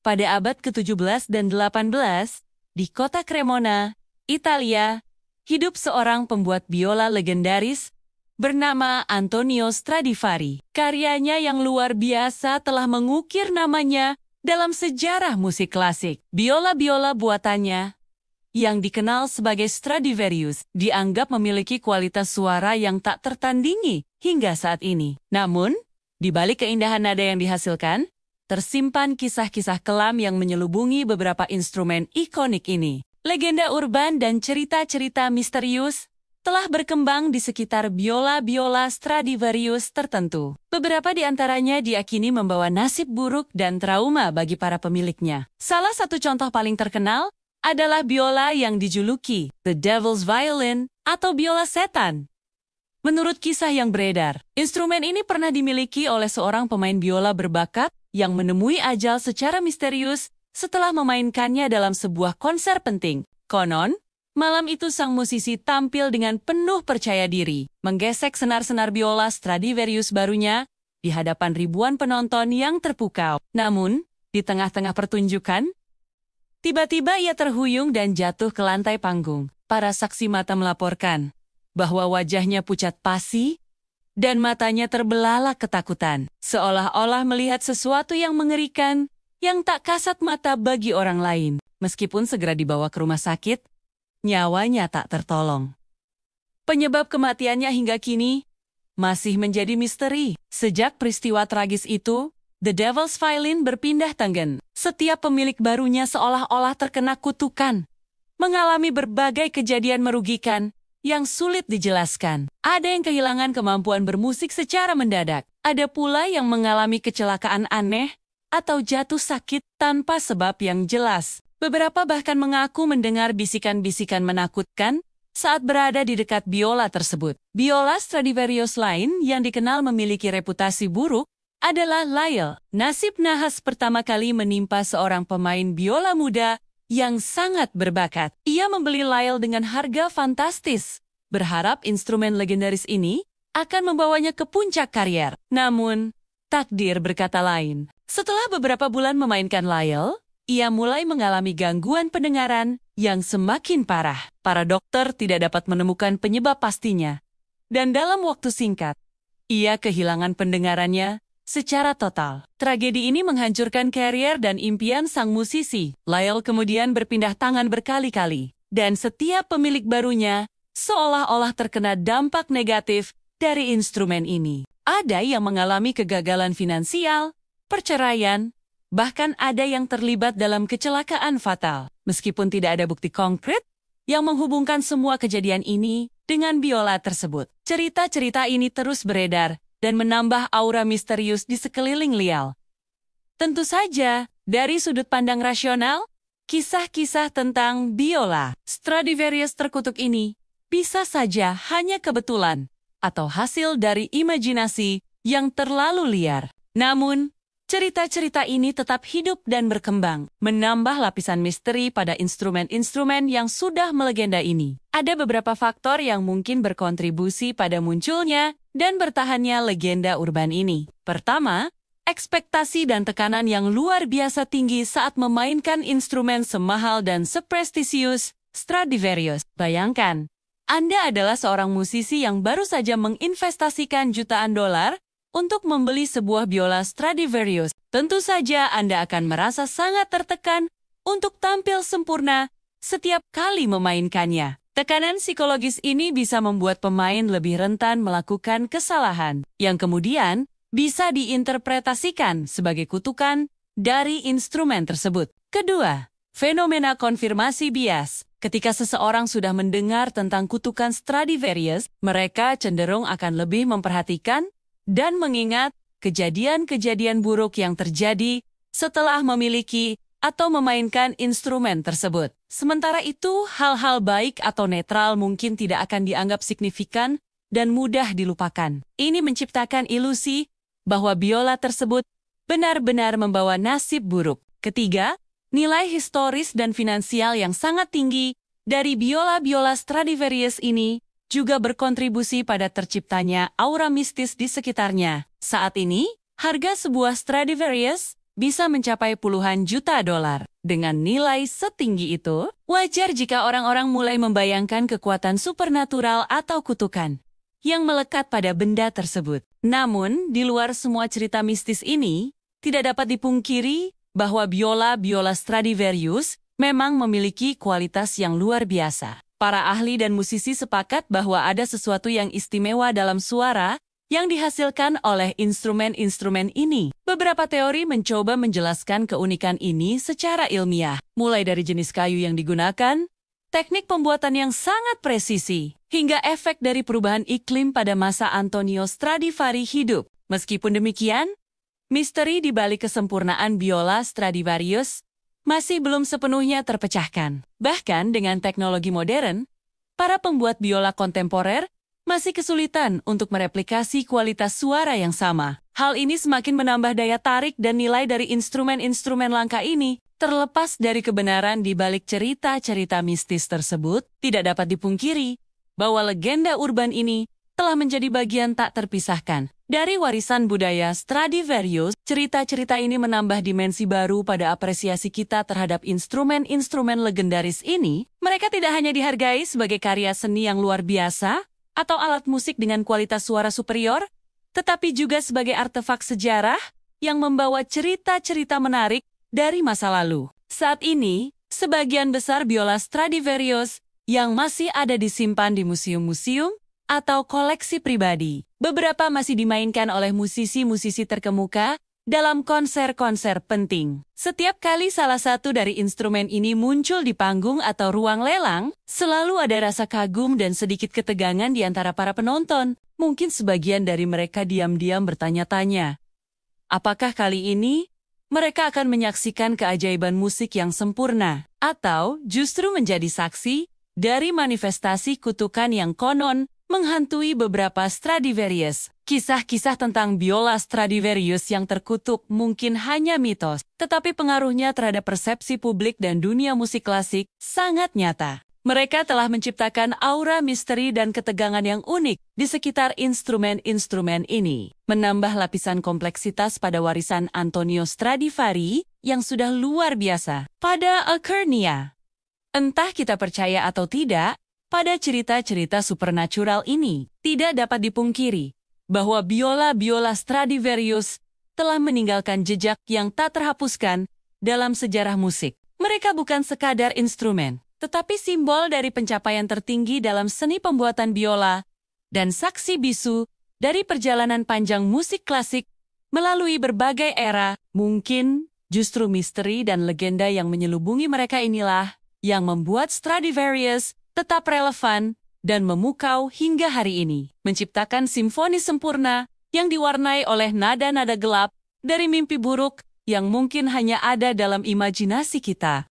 Pada abad ke-17 dan 18, di kota Cremona, Italia, hidup seorang pembuat biola legendaris bernama Antonio Stradivari. Karyanya yang luar biasa telah mengukir namanya dalam sejarah musik klasik. Biola-biola buatannya, yang dikenal sebagai Stradivarius, dianggap memiliki kualitas suara yang tak tertandingi hingga saat ini. Namun, di balik keindahan nada yang dihasilkan, tersimpan kisah-kisah kelam yang menyelubungi beberapa instrumen ikonik ini. Legenda urban dan cerita-cerita misterius telah berkembang di sekitar biola-biola Stradivarius tertentu. Beberapa di antaranya diakini membawa nasib buruk dan trauma bagi para pemiliknya. Salah satu contoh paling terkenal adalah biola yang dijuluki The Devil's Violin atau biola setan. Menurut kisah yang beredar, instrumen ini pernah dimiliki oleh seorang pemain biola berbakat yang menemui ajal secara misterius setelah memainkannya dalam sebuah konser penting. Konon, malam itu sang musisi tampil dengan penuh percaya diri, menggesek senar-senar biola Stradivarius barunya di hadapan ribuan penonton yang terpukau. Namun, di tengah-tengah pertunjukan, tiba-tiba ia terhuyung dan jatuh ke lantai panggung. Para saksi mata melaporkan bahwa wajahnya pucat pasi dan matanya terbelalak ketakutan, seolah-olah melihat sesuatu yang mengerikan yang tak kasat mata bagi orang lain. Meskipun segera dibawa ke rumah sakit, nyawanya tak tertolong. Penyebab kematiannya hingga kini masih menjadi misteri. Sejak peristiwa tragis itu, The Devil's Violin berpindah tangan. Setiap pemilik barunya seolah-olah terkena kutukan, mengalami berbagai kejadian merugikan yang sulit dijelaskan. Ada yang kehilangan kemampuan bermusik secara mendadak. Ada pula yang mengalami kecelakaan aneh atau jatuh sakit tanpa sebab yang jelas. Beberapa bahkan mengaku mendengar bisikan-bisikan menakutkan saat berada di dekat biola tersebut. Biola Stradivarius lain yang dikenal memiliki reputasi buruk adalah Lyell. Nasib nahas pertama kali menimpa seorang pemain biola muda yang sangat berbakat. Ia membeli Lyell dengan harga fantastis, berharap instrumen legendaris ini akan membawanya ke puncak karier. Namun, takdir berkata lain. Setelah beberapa bulan memainkan Lyell, ia mulai mengalami gangguan pendengaran yang semakin parah. Para dokter tidak dapat menemukan penyebab pastinya. Dan dalam waktu singkat, ia kehilangan pendengarannya secara total. Tragedi ini menghancurkan karier dan impian sang musisi. Lyell kemudian berpindah tangan berkali-kali, dan setiap pemilik barunya seolah-olah terkena dampak negatif dari instrumen ini. Ada yang mengalami kegagalan finansial, perceraian, bahkan ada yang terlibat dalam kecelakaan fatal. Meskipun tidak ada bukti konkret yang menghubungkan semua kejadian ini dengan biola tersebut, cerita-cerita ini terus beredar dan menambah aura misterius di sekeliling Lyell. Tentu saja, dari sudut pandang rasional, kisah-kisah tentang biola Stradivarius terkutuk ini bisa saja hanya kebetulan atau hasil dari imajinasi yang terlalu liar. Namun, cerita-cerita ini tetap hidup dan berkembang, menambah lapisan misteri pada instrumen-instrumen yang sudah melegenda ini. Ada beberapa faktor yang mungkin berkontribusi pada munculnya dan bertahannya legenda urban ini. Pertama, ekspektasi dan tekanan yang luar biasa tinggi saat memainkan instrumen semahal dan seprestisius Stradivarius. Bayangkan, Anda adalah seorang musisi yang baru saja menginvestasikan jutaan dolar untuk membeli sebuah biola Stradivarius. Tentu saja Anda akan merasa sangat tertekan untuk tampil sempurna setiap kali memainkannya. Tekanan psikologis ini bisa membuat pemain lebih rentan melakukan kesalahan, yang kemudian bisa diinterpretasikan sebagai kutukan dari instrumen tersebut. Kedua, fenomena konfirmasi bias. Ketika seseorang sudah mendengar tentang kutukan Stradivarius, mereka cenderung akan lebih memperhatikan dan mengingat kejadian-kejadian buruk yang terjadi setelah memiliki atau memainkan instrumen tersebut. Sementara itu, hal-hal baik atau netral mungkin tidak akan dianggap signifikan dan mudah dilupakan. Ini menciptakan ilusi bahwa biola tersebut benar-benar membawa nasib buruk. Ketiga, nilai historis dan finansial yang sangat tinggi dari biola-biola Stradivarius ini juga berkontribusi pada terciptanya aura mistis di sekitarnya. Saat ini, harga sebuah Stradivarius bisa mencapai puluhan juta dolar. Dengan nilai setinggi itu, wajar jika orang-orang mulai membayangkan kekuatan supernatural atau kutukan yang melekat pada benda tersebut. Namun, di luar semua cerita mistis ini, tidak dapat dipungkiri bahwa biola Stradivarius memang memiliki kualitas yang luar biasa. Para ahli dan musisi sepakat bahwa ada sesuatu yang istimewa dalam suara yang dihasilkan oleh instrumen-instrumen ini. Beberapa teori mencoba menjelaskan keunikan ini secara ilmiah, mulai dari jenis kayu yang digunakan, teknik pembuatan yang sangat presisi, hingga efek dari perubahan iklim pada masa Antonio Stradivari hidup. Meskipun demikian, misteri di balik kesempurnaan biola Stradivarius masih belum sepenuhnya terpecahkan. Bahkan dengan teknologi modern, para pembuat biola kontemporer masih kesulitan untuk mereplikasi kualitas suara yang sama. Hal ini semakin menambah daya tarik dan nilai dari instrumen-instrumen langka ini. Terlepas dari kebenaran di balik cerita-cerita mistis tersebut, tidak dapat dipungkiri bahwa legenda urban ini telah menjadi bagian tak terpisahkan dari warisan budaya Stradivarius. Cerita-cerita ini menambah dimensi baru pada apresiasi kita terhadap instrumen-instrumen legendaris ini. Mereka tidak hanya dihargai sebagai karya seni yang luar biasa atau alat musik dengan kualitas suara superior, tetapi juga sebagai artefak sejarah yang membawa cerita-cerita menarik dari masa lalu. Saat ini, sebagian besar biola Stradivarius yang masih ada disimpan di museum-museum atau koleksi pribadi. Beberapa masih dimainkan oleh musisi-musisi terkemuka dalam konser-konser penting. Setiap kali salah satu dari instrumen ini muncul di panggung atau ruang lelang, selalu ada rasa kagum dan sedikit ketegangan di antara para penonton. Mungkin sebagian dari mereka diam-diam bertanya-tanya, apakah kali ini mereka akan menyaksikan keajaiban musik yang sempurna, atau justru menjadi saksi dari manifestasi kutukan yang konon menghantui beberapa Stradivarius. Kisah-kisah tentang biola Stradivarius yang terkutuk mungkin hanya mitos, tetapi pengaruhnya terhadap persepsi publik dan dunia musik klasik sangat nyata. Mereka telah menciptakan aura misteri dan ketegangan yang unik di sekitar instrumen-instrumen ini, menambah lapisan kompleksitas pada warisan Antonio Stradivari yang sudah luar biasa. Pada Akernia, entah kita percaya atau tidak, pada cerita-cerita supernatural ini, tidak dapat dipungkiri bahwa biola Stradivarius telah meninggalkan jejak yang tak terhapuskan dalam sejarah musik. Mereka bukan sekadar instrumen, tetapi simbol dari pencapaian tertinggi dalam seni pembuatan biola dan saksi bisu dari perjalanan panjang musik klasik melalui berbagai era. Mungkin justru misteri dan legenda yang menyelubungi mereka inilah yang membuat Stradivarius tetap relevan dan memukau hingga hari ini, menciptakan simfoni sempurna yang diwarnai oleh nada-nada gelap dari mimpi buruk yang mungkin hanya ada dalam imajinasi kita.